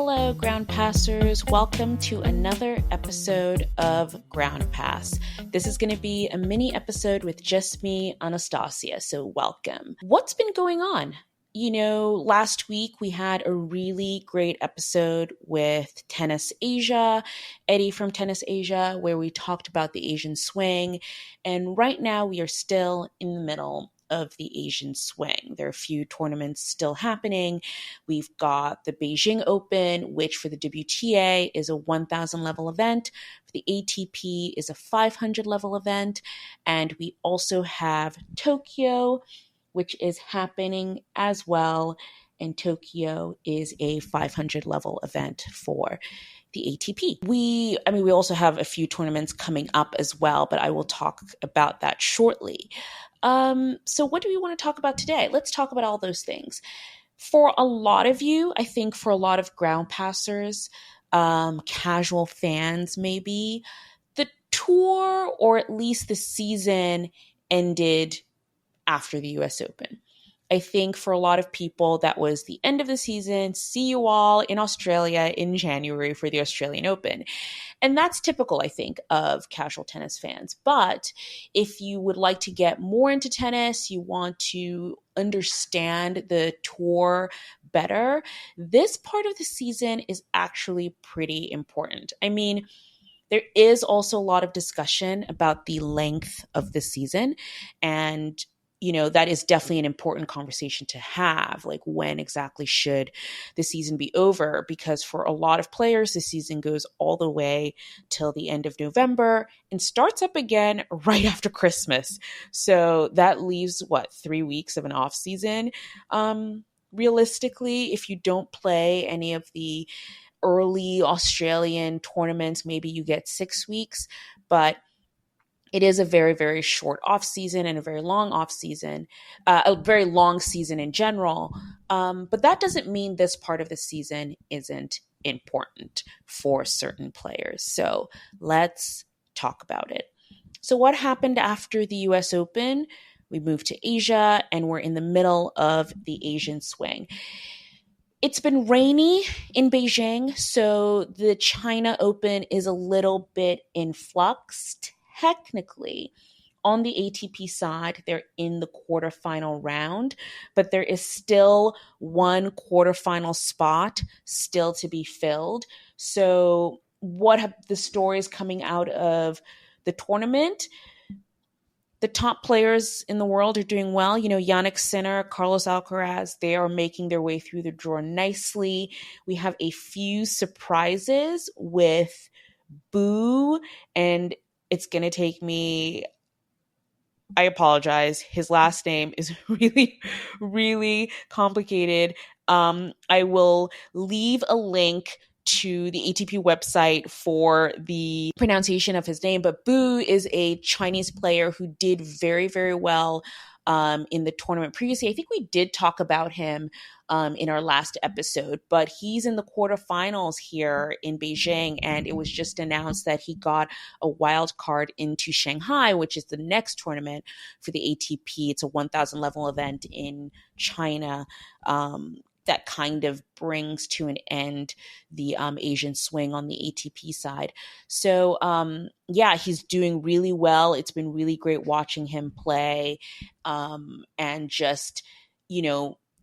Hello, Groundpassers. Welcome to another episode of Groundpass. This is going to be a mini episode with just me, Anastasia, so welcome. What's been going on? Last week we had a really great episode with Tennis Asia, Eddie from Tennis Asia, where we talked about the Asian swing. And right now we are still in the middle of the Asian swing. There are a few tournaments still happening. We've got the Beijing Open, which for the WTA is a 1,000 level event. For the ATP is a 500 level event. And we also have Tokyo, which is happening as well. And Tokyo is a 500 level event for the ATP. We also have a few tournaments coming up as well, but I will talk about that shortly. So what do we want to talk about today? Let's talk about all those things. For a lot of you, I think for a lot of ground passers, casual fans maybe, the tour or at least the season ended after the US Open. I think for a lot of people, that was the end of the season. See you all in Australia in January for the Australian Open. And that's typical, I think, of casual tennis fans. But if you would like to get more into tennis, you want to understand the tour better, this part of the season is actually pretty important. There is also a lot of discussion about the length of the season, and that is definitely an important conversation to have. Like, when exactly should the season be over? Because for a lot of players, the season goes all the way till the end of November and starts up again right after Christmas. So that leaves, 3 weeks of an off season? Realistically, if you don't play any of the early Australian tournaments, maybe you get 6 weeks, but it is a very, very short off season and a very long off season, a very long season in general. But that doesn't mean this part of the season isn't important for certain players. So let's talk about it. So what happened after the US Open? We moved to Asia and we're in the middle of the Asian swing. It's been rainy in Beijing, so the China Open is a little bit in flux. Technically, on the ATP side, they're in the quarterfinal round, but there is still one quarterfinal spot still to be filled. So what have the stories coming out of the tournament? The top players in the world are doing well. Jannik Sinner, Carlos Alcaraz, they are making their way through the draw nicely. We have a few surprises with Boo, and it's going to take me, I apologize, his last name is really, really complicated. I will leave a link to the ATP website for the pronunciation of his name, but Boo is a Chinese player who did very, very well in the tournament previously. I think we did talk about him in our last episode, but he's in the quarterfinals here in Beijing, and it was just announced that he got a wild card into Shanghai, which is the next tournament for the ATP. It's a 1,000 level event in China. That kind of brings to an end the Asian swing on the ATP side. So, he's doing really well. It's been really great watching him play. And just,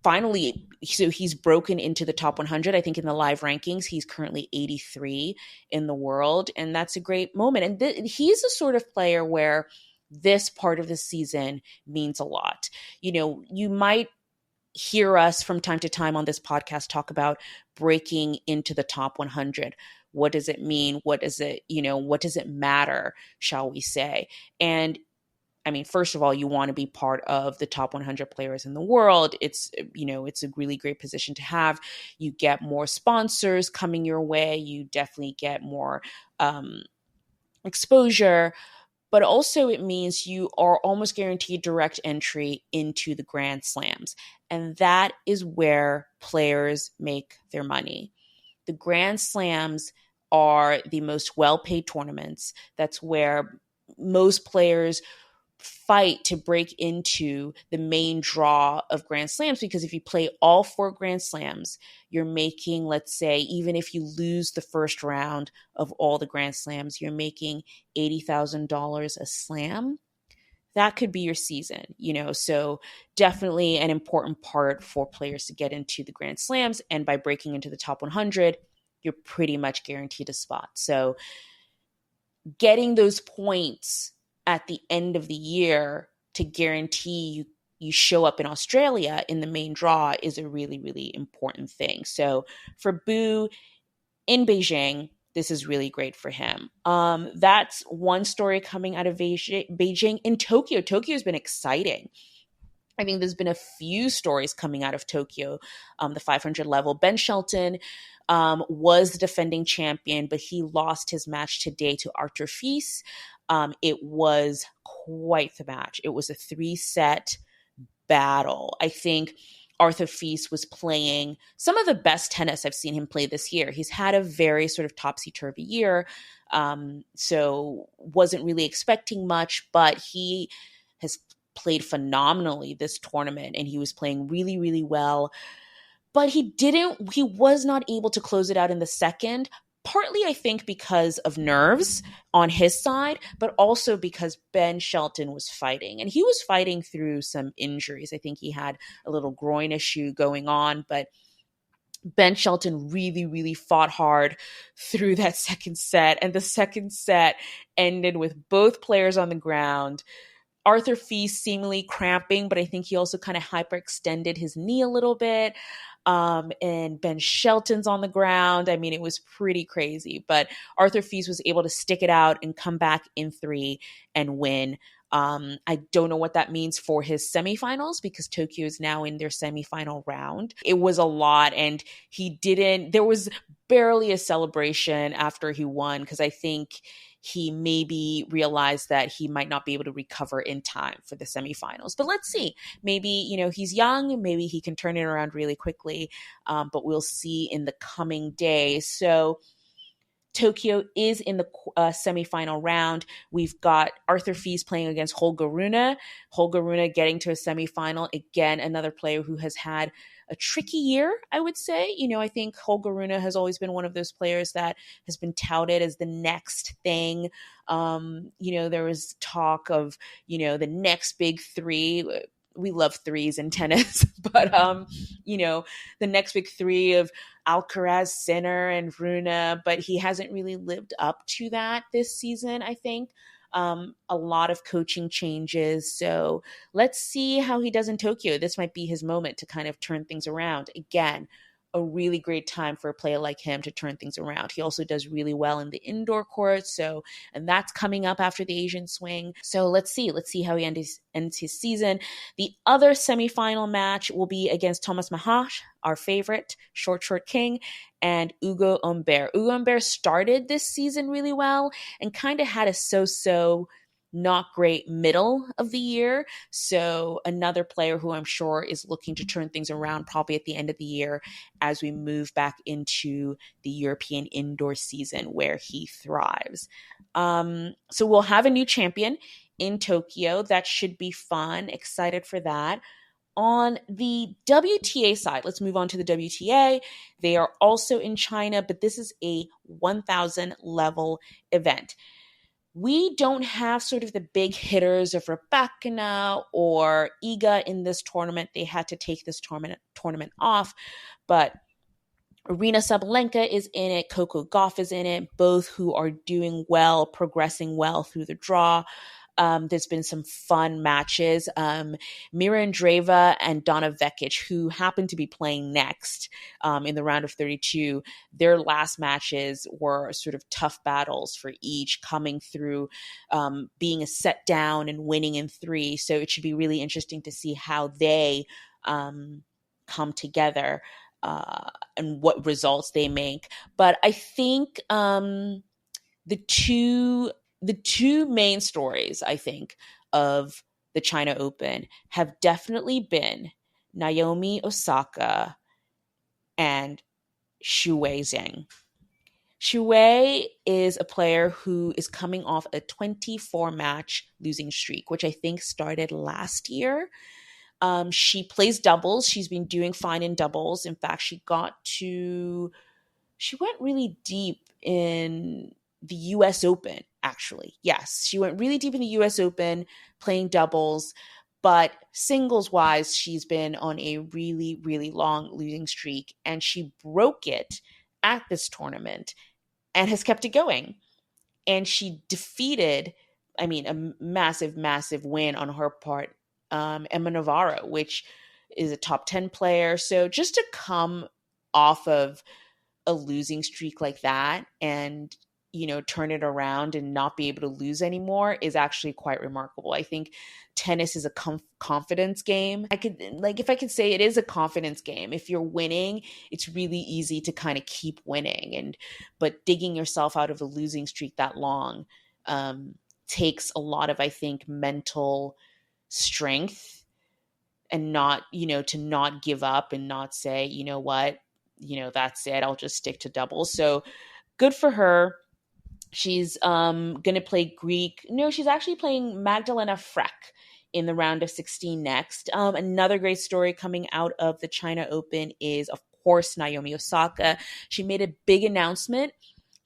finally, so he's broken into the top 100. I think in the live rankings, he's currently 83 in the world. And that's a great moment. And he's the sort of player where this part of the season means a lot. You might hear us from time to time on this podcast talk about breaking into the top 100. What does it mean? What does it matter, shall we say? And first of all, you want to be part of the top 100 players in the world. It's a really great position to have. You get more sponsors coming your way. You definitely get more exposure. But also it means you are almost guaranteed direct entry into the Grand Slams. And that is where players make their money. The Grand Slams are the most well-paid tournaments. That's where most players fight to break into the main draw of Grand Slams, because if you play all 4 Grand Slams, you're making, let's say, even if you lose the first round of all the Grand Slams, you're making $80,000 a slam. That could be your season, so definitely an important part for players to get into the Grand Slams. And by breaking into the top 100, you're pretty much guaranteed a spot. So getting those points at the end of the year to guarantee you show up in Australia in the main draw is a really, really important thing. So for Bu in Beijing, this is really great for him. That's one story coming out of Beijing. In Tokyo, Tokyo has been exciting. I think there's been a few stories coming out of Tokyo, the 500 level. Ben Shelton was the defending champion, but he lost his match today to Arthur Fils. It was quite the match. It was a 3-set battle. I think Arthur Fils was playing some of the best tennis I've seen him play this year. He's had a very sort of topsy-turvy year, so wasn't really expecting much, but he has played phenomenally this tournament, and he was playing really, really well. But he was not able to close it out in the second, partly I think because of nerves on his side, but also because Ben Shelton was fighting. And he was fighting through some injuries. I think he had a little groin issue going on, but Ben Shelton really, really fought hard through that second set. And the second set ended with both players on the ground. Arthur Fils seemingly cramping, but I think he also kind of hyperextended his knee a little bit. And Ben Shelton's on the ground. I mean, it was pretty crazy, but Arthur Fils was able to stick it out and come back in 3 and win. I don't know what that means for his semifinals, because Tokyo is now in their semifinal round. It was a lot, and there was barely a celebration after he won, because I think he maybe realized that he might not be able to recover in time for the semifinals. But let's see. Maybe, he's young. Maybe he can turn it around really quickly. But we'll see in the coming days. So Tokyo is in the semifinal round. We've got Arthur Fils playing against Holger Rune. Holger Rune getting to a semifinal. Again, another player who has had a tricky year, I would say. I think Holger Rune has always been one of those players that has been touted as the next thing. There was talk of, the next big 3. We love 3s in tennis, but, the next big 3 of Alcaraz, Sinner, and Rune, but he hasn't really lived up to that this season, I think. A lot of coaching changes. So let's see how he does in Tokyo. This might be his moment to kind of turn things around. Again, a really great time for a player like him to turn things around. He also does really well in the indoor court. And that's coming up after the Asian swing. So let's see how he ends his season. The other semifinal match will be against Thomas Mahash, our favorite, short king, and Ugo Humbert. Ugo Humbert started this season really well and kind of had a so-so, not great middle of the year. So another player who I'm sure is looking to turn things around probably at the end of the year as we move back into the European indoor season where he thrives. So we'll have a new champion in Tokyo. That should be fun. Excited for that. On the WTA side, let's move on to the WTA. They are also in China, but this is a 1,000 level event. We don't have sort of the big hitters of Rybakina or Iga in this tournament. They had to take this tournament off, but Arina Sabalenka is in it. Coco Gauff is in it, both who are doing well, progressing well through the draw. There's been some fun matches. Mira Andreeva and Donna Vekic, who happen to be playing next in the round of 32, their last matches were sort of tough battles for each, coming through being a set down and winning in 3. So it should be really interesting to see how they come together and what results they make. But I think the two main stories, I think, of the China Open have definitely been Naomi Osaka and Shu Weizheng. Shui is a player who is coming off a 24 match losing streak, which I think started last year. She plays doubles. She's been doing fine in doubles. In fact, she went really deep in the US Open, actually. Yes, she went really deep in the US Open playing doubles. But singles wise, she's been on a really, really long losing streak. And she broke it at this tournament and has kept it going. And she defeated, I mean, a massive, massive win on her part, Emma Navarro, which is a top 10 player. So just to come off of a losing streak like that and turn it around and not be able to lose anymore is actually quite remarkable. I think tennis is a confidence game. If I could say, it is a confidence game. If you're winning, it's really easy to kind of keep winning, but digging yourself out of a losing streak that long takes a lot of, I think, mental strength, and not to not give up and not say, you know what, that's it, I'll just stick to doubles. So good for her. She's going to play Greek. No, she's actually playing Magdalena Freck in the round of 16 next. Another great story coming out of the China Open is, of course, Naomi Osaka. She made a big announcement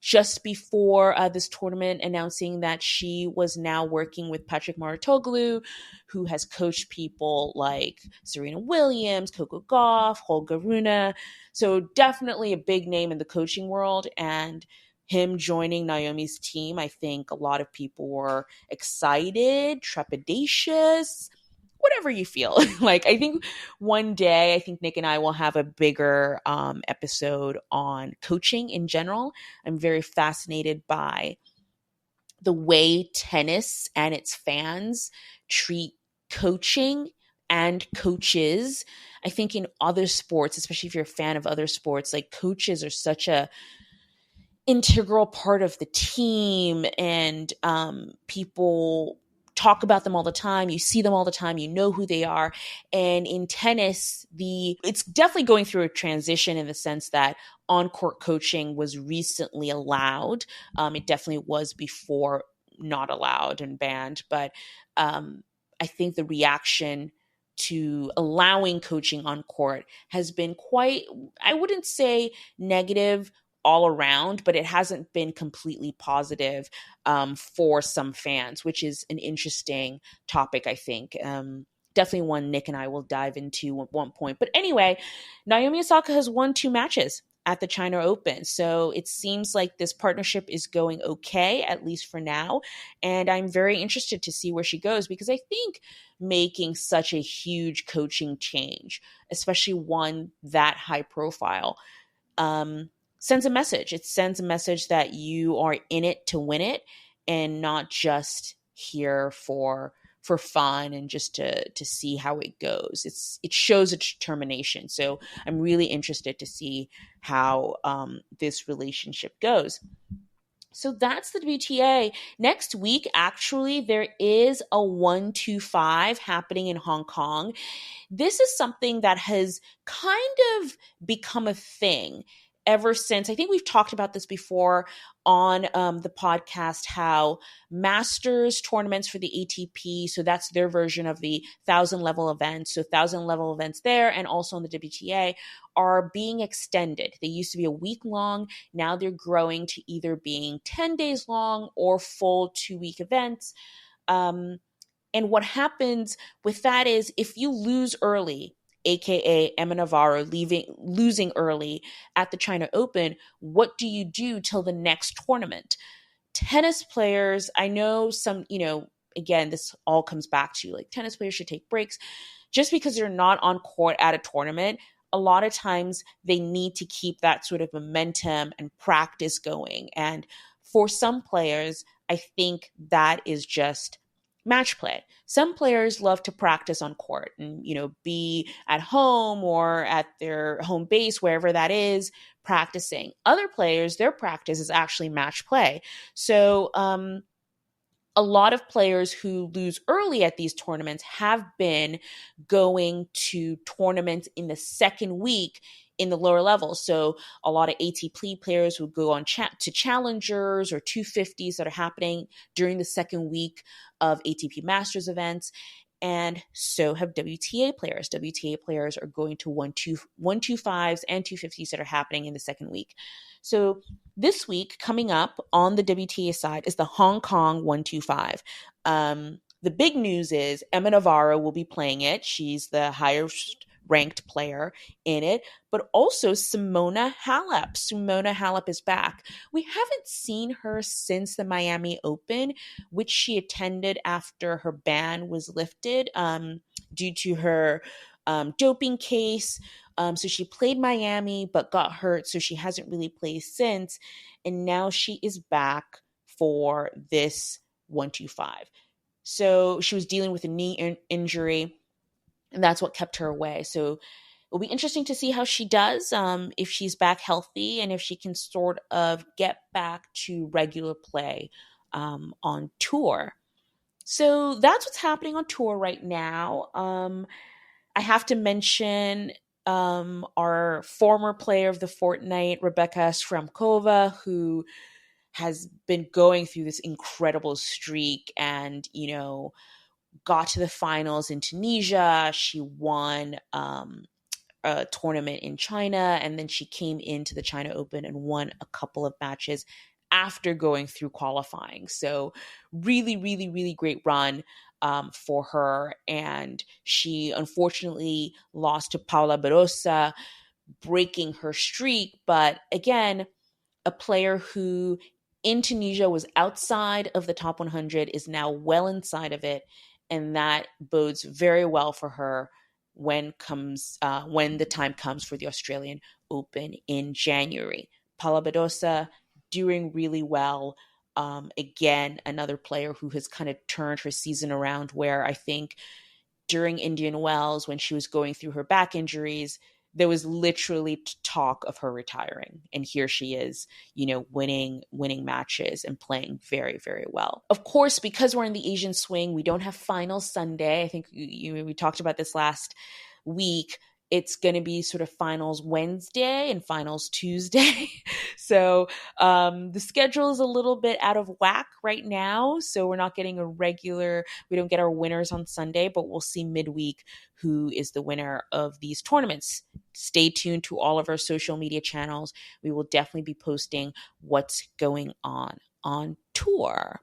just before this tournament, announcing that she was now working with Patrick Mouratoglou, who has coached people like Serena Williams, Coco Gauff, Holger Rune. So definitely a big name in the coaching world. And him joining Naomi's team, I think a lot of people were excited, trepidatious, whatever you feel. Like, I think one day, I think Nick and I will have a bigger episode on coaching in general. I'm very fascinated by the way tennis and its fans treat coaching and coaches. I think in other sports, especially if you're a fan of other sports, like, coaches are such a integral part of the team, and people talk about them all the time. You see them all the time. You know who they are. And in tennis, it's definitely going through a transition in the sense that on-court coaching was recently allowed. It definitely was before not allowed and banned. But I think the reaction to allowing coaching on court has been quite, I wouldn't say negative all around, but it hasn't been completely positive for some fans, which is an interesting topic, I think. Definitely one Nick and I will dive into at one point. But anyway, Naomi Osaka has won 2 matches at the China Open. So it seems like this partnership is going okay, at least for now. And I'm very interested to see where she goes, because I think making such a huge coaching change, especially one that high profile, sends a message. It sends a message that you are in it to win it, and not just here for fun and just to see how it goes. It shows a determination. So I'm really interested to see how this relationship goes. So that's the WTA. Next week, actually, there is a 125 happening in Hong Kong. This is something that has kind of become a thing ever since. I think we've talked about this before on the podcast, how Masters tournaments for the ATP, so that's their version of the 1,000 level events, so 1,000 level events there, and also on the WTA, are being extended. They used to be a week long. Now they're growing to either being 10 days long or full 2-week events. And what happens with that is, if you lose early, aka Emma Navarro losing early at the China Open, what do you do till the next tournament? Tennis players, I know some, again, this all comes back to, like, tennis players should take breaks. Just because they're not on court at a tournament, a lot of times they need to keep that sort of momentum and practice going. And for some players, I think that is just match play. Some players love to practice on court and, be at home or at their home base, wherever that is, practicing. Other players, their practice is actually match play. So a lot of players who lose early at these tournaments have been going to tournaments in the second week in the lower levels. So a lot of ATP players would go on to challengers or 250s that are happening during the second week of ATP Masters events. And so have WTA players. WTA players are going to 125s and 250s that are happening in the second week. So this week, coming up on the WTA side, is the Hong Kong 125. The big news is Emma Navarro will be playing it. She's the highest ranked player in it, but also Simona Halep. Simona Halep is back. We haven't seen her since the Miami Open, which she attended after her ban was lifted due to her doping case. So she played Miami but got hurt, so she hasn't really played since. And now she is back for this 125. So she was dealing with a knee injury, and that's what kept her away. So it'll be interesting to see how she does, if she's back healthy and if she can sort of get back to regular play on tour. So that's what's happening on tour right now. I have to mention our former player of the fortnight, Rebecca Stramkova, who has been going through this incredible streak and, got to the finals in Tunisia. She won a tournament in China, and then she came into the China Open and won a couple of matches after going through qualifying. So really, really, really great run for her. And she unfortunately lost to Paula Badosa, breaking her streak. But again, a player who in Tunisia was outside of the top 100 is now well inside of it. And that bodes very well for her when the time comes for the Australian Open in January. Paula Badosa doing really well. Again, another player who has kind of turned her season around, where I think during Indian Wells, when she was going through her back injuries, there was literally talk of her retiring. And here she is, winning matches and playing very, very well. Of course, because we're in the Asian swing, we don't have finals Sunday. I think we talked about this last week. It's going to be sort of finals Wednesday and finals Tuesday. So the schedule is a little bit out of whack right now. So we're not getting we don't get our winners on Sunday, but we'll see midweek who is the winner of these tournaments. Stay tuned to all of our social media channels. We will definitely be posting what's going on tour.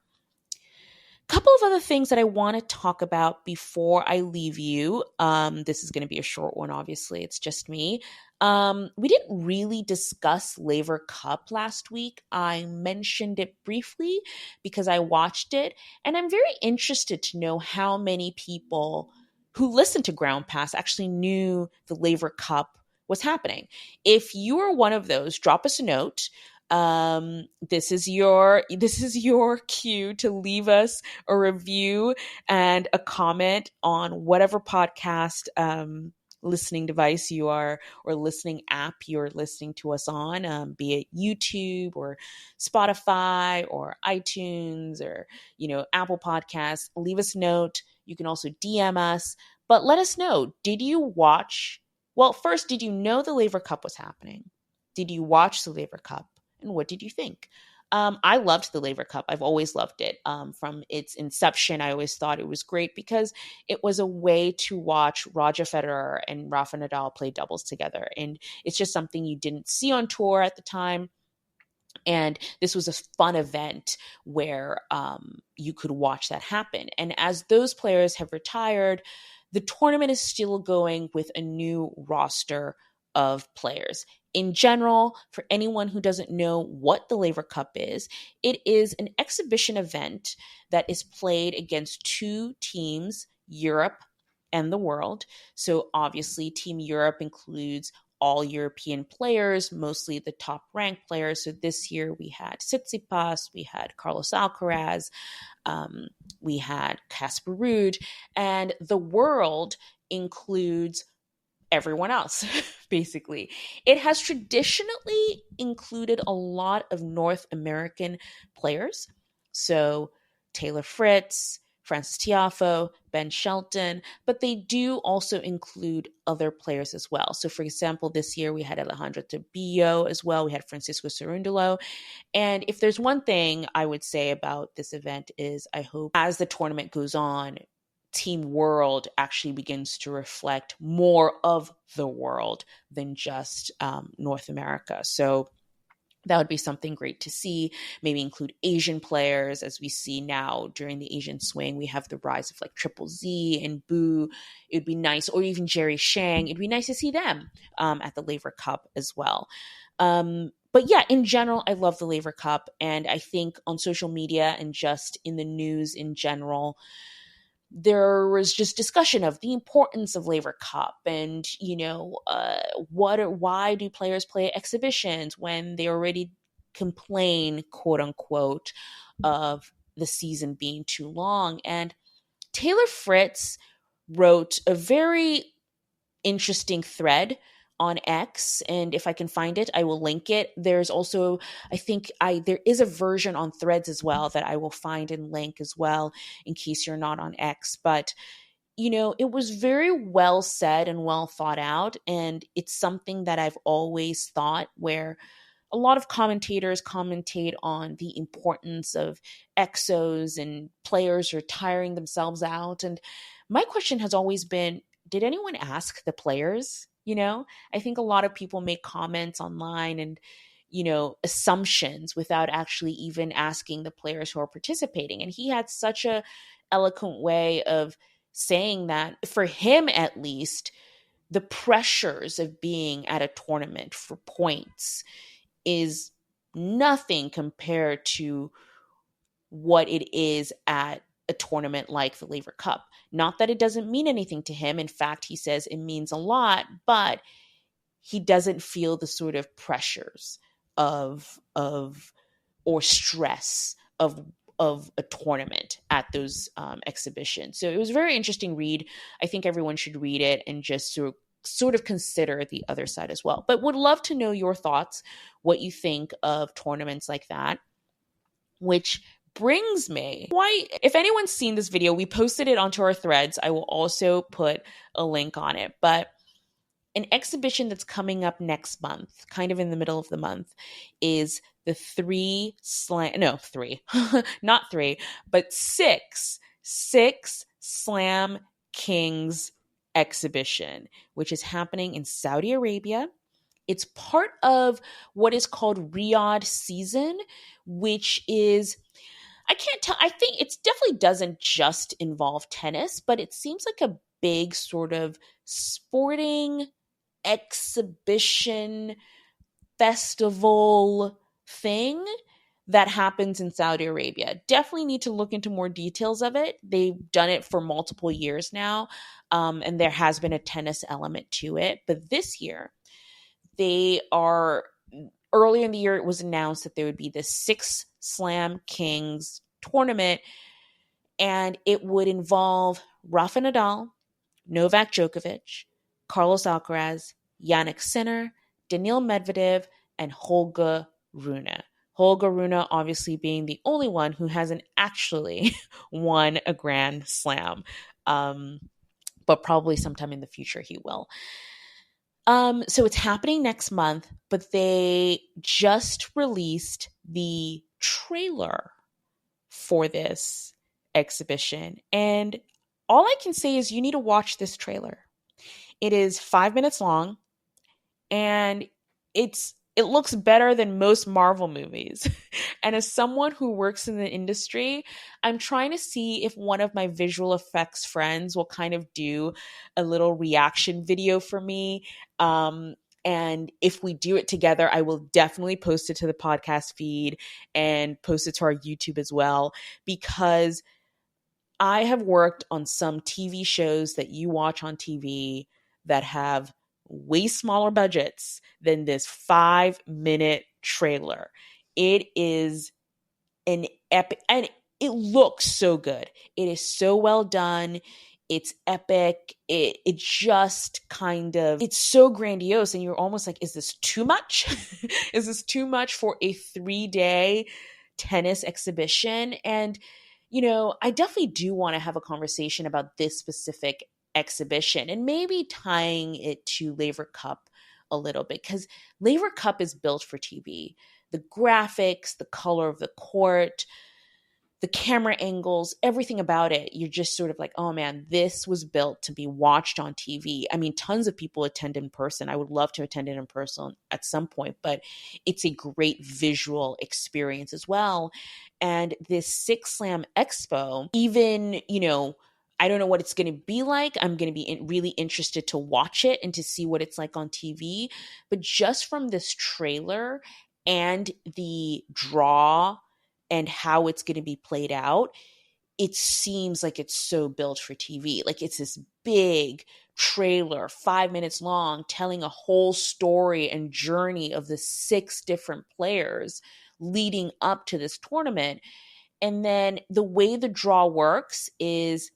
Couple of other things that I want to talk about before I leave you. This is going to be a short one, obviously. It's just me. We didn't really discuss Laver Cup last week. I mentioned it briefly because I watched it, and I'm very interested to know how many people who listen to Groundpass actually knew the Laver Cup was happening. If you are one of those, drop us a note. This is your cue to leave us a review and a comment on whatever podcast listening device you are, or listening app you're listening to us on, be it YouTube or Spotify or iTunes or Apple Podcasts. Leave us a note. You can also DM us, but let us know, did you watch? Well, first, did you know the Laver Cup was happening? Did you watch the Laver Cup? And what did you think? I loved the Laver Cup. I've always loved it. From its inception, I always thought it was great because it was a way to watch Roger Federer and Rafa Nadal play doubles together. And it's just something you didn't see on tour at the time. And this was a fun event where you could watch that happen. And as those players have retired, the tournament is still going with a new roster of players. In general, for anyone who doesn't know what the Laver Cup is, it is an exhibition event that is played against two teams, Europe and the world. So obviously, Team Europe includes all European players, mostly the top ranked players. So this year we had Tsitsipas, we had Carlos Alcaraz, we had Casper Ruud, and the world includes everyone else, basically. It has traditionally included a lot of North American players. So Taylor Fritz, Francis Tiafoe, Ben Shelton, but they do also include other players as well. So, for example, this year we had Alejandro Tabillo as well. We had Francisco Cerundolo. And if there's one thing I would say about this event is I hope as the tournament goes on, Team World actually begins to reflect more of the world than just North America. So that would be something great to see. Maybe include Asian players, as we see now during the Asian swing. We have the rise of like Triple Z and Boo. It would be nice, or even Jerry Shang. It'd be nice to see them at the Laver Cup as well. But yeah, in general, I love the Laver Cup. And I think on social media and just in the news in general, there was just discussion of the importance of Laver Cup and, why do players play exhibitions when they already complain, quote unquote, of the season being too long. And Taylor Fritz wrote a very interesting thread on X, and if I can find it, I will link it. There's also, there is a version on Threads as well that I will find and link as well in case you're not on X. But it was very well said and well thought out, and it's something that I've always thought where a lot of commentators commentate on the importance of exos and players are tiring themselves out. And my question has always been, did anyone ask the players? I think a lot of people make comments online and, assumptions without actually even asking the players who are participating. And he had such a eloquent way of saying that for him, at least, the pressures of being at a tournament for points is nothing compared to what it is at a tournament like the Laver Cup. Not that it doesn't mean anything to him. In fact, he says it means a lot, but he doesn't feel the sort of pressures of or stress of a tournament at those exhibitions. So it was a very interesting read. I think everyone should read it and just sort of consider the other side as well. But would love to know your thoughts, what you think of tournaments like that, which brings me, if anyone's seen this video, we posted it onto our threads. I will also put a link on it. But an exhibition that's coming up next month, kind of in the middle of the month, is the six Slam Kings exhibition, which is happening in Saudi Arabia. It's part of what is called Riyadh season, which is, I can't tell, I think it definitely doesn't just involve tennis, but it seems like a big sort of sporting exhibition festival thing that happens in Saudi Arabia. Definitely need to look into more details of it. They've done it for multiple years now, and there has been a tennis element to it. But this year, earlier in the year, it was announced that there would be the Six Slam Kings tournament, and it would involve Rafa Nadal, Novak Djokovic, Carlos Alcaraz, Yannick Sinner, Daniil Medvedev, and Holger Rune. Holger Rune obviously being the only one who hasn't actually won a Grand Slam, but probably sometime in the future he will. So it's happening next month, but they just released the trailer for this exhibition. And all I can say is you need to watch this trailer. It is 5 minutes long, and it looks better than most Marvel movies. And as someone who works in the industry, I'm trying to see if one of my visual effects friends will kind of do a little reaction video for me. And if we do it together, I will definitely post it to the podcast feed and post it to our YouTube as well, because I have worked on some TV shows that you watch on TV that have way smaller budgets than this 5-minute trailer. It is an epic, and it looks so good. It is so well done. It's epic. It just kind of, it's so grandiose, and you're almost like, is this too much? Is this too much for a 3-day tennis exhibition? And I definitely do want to have a conversation about this specific exhibition and maybe tying it to Laver Cup a little bit, because Laver Cup is built for TV. The graphics, the color of the court, the camera angles, everything about it, you're just sort of like, oh man, this was built to be watched on TV. I mean, tons of people attend in person. I would love to attend it in person at some point, but it's a great visual experience as well. And this Six Slam Expo, even, I don't know what it's going to be like. I'm going to be really interested to watch it and to see what it's like on TV. But just from this trailer and the draw and how it's going to be played out, it seems like it's so built for TV. Like it's this big trailer, 5 minutes long, telling a whole story and journey of the 6 different players leading up to this tournament. And then the way the draw works is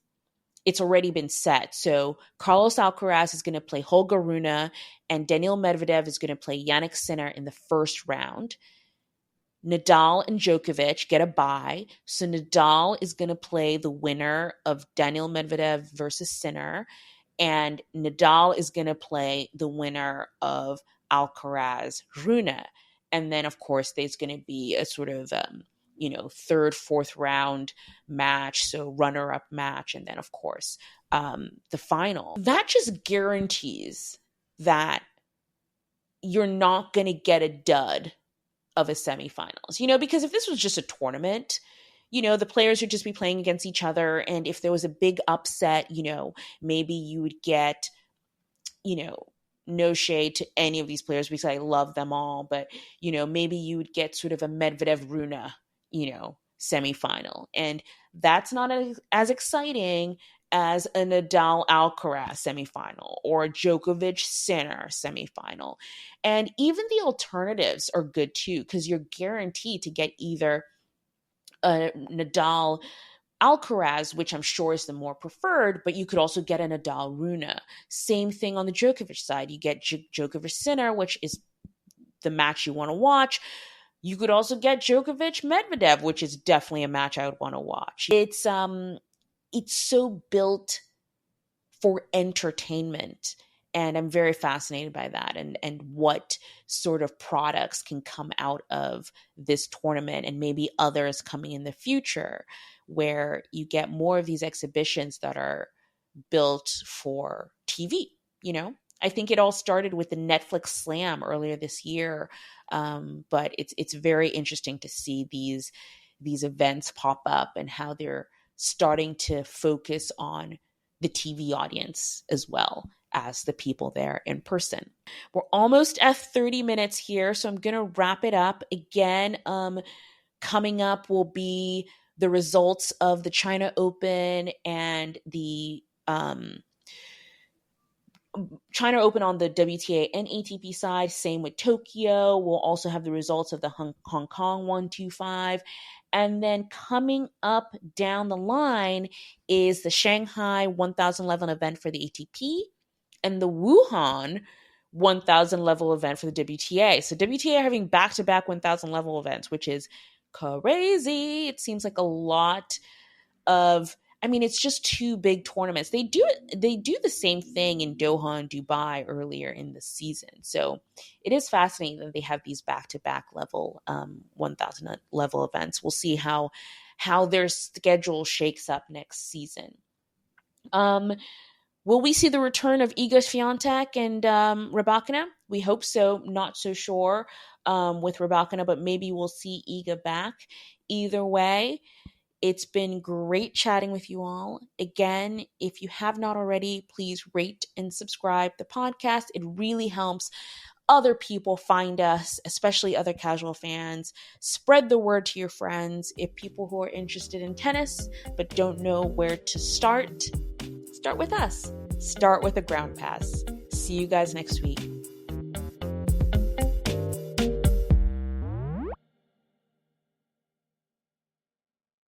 it's already been set. So Carlos Alcaraz is going to play Holger Rune, and Daniil Medvedev is going to play Jannik Sinner in the first round. Nadal and Djokovic get a bye. So Nadal is going to play the winner of Daniil Medvedev versus Sinner, and Nadal is going to play the winner of Alcaraz Rune. And then, of course, there's going to be a sort of, third, fourth round match. So runner-up match. And then, of course, the final. That just guarantees that you're not going to get a dud of a semifinals, because if this was just a tournament, the players would just be playing against each other. And if there was a big upset, maybe you would get, no shade to any of these players because I love them all, but, maybe you would get sort of a Medvedev Rune, semifinal. And that's not as exciting as a Nadal Alcaraz semifinal or a Djokovic Sinner semifinal. And even the alternatives are good too, because you're guaranteed to get either a Nadal Alcaraz, which I'm sure is the more preferred, but you could also get a Nadal Rune. Same thing on the Djokovic side. You get Djokovic Sinner, which is the match you want to watch. You could also get Djokovic Medvedev, which is definitely a match I would want to watch. It's so built for entertainment. And I'm very fascinated by that and what sort of products can come out of this tournament and maybe others coming in the future where you get more of these exhibitions that are built for TV, I think it all started with the Netflix Slam earlier this year. But it's very interesting to see these events pop up and how they're starting to focus on the TV audience as well as the people there in person. We're almost at 30 minutes here, so I'm going to wrap it up. Again, coming up will be the results of the China Open and the China Open on the WTA and ATP side. Same with Tokyo. We'll also have the results of the Hong Kong 125. And then coming up down the line is the Shanghai 1000 level event for the ATP and the Wuhan 1000 level event for the WTA. So WTA having back-to-back 1000 level events, which is crazy. It seems like a lot of, it's just 2 big tournaments. They do the same thing in Doha and Dubai earlier in the season. So it is fascinating that they have these back-to-back level 1000 level events. We'll see how their schedule shakes up next season. Will we see the return of Iga Swiatek and Rybakina? We hope so. Not so sure with Rybakina, but maybe we'll see Iga back. Either way, it's been great chatting with you all. Again, if you have not already, please rate and subscribe the podcast. It really helps other people find us, especially other casual fans. Spread the word to your friends. If people who are interested in tennis but don't know where to start with us. Start with a Groundpass. See you guys next week.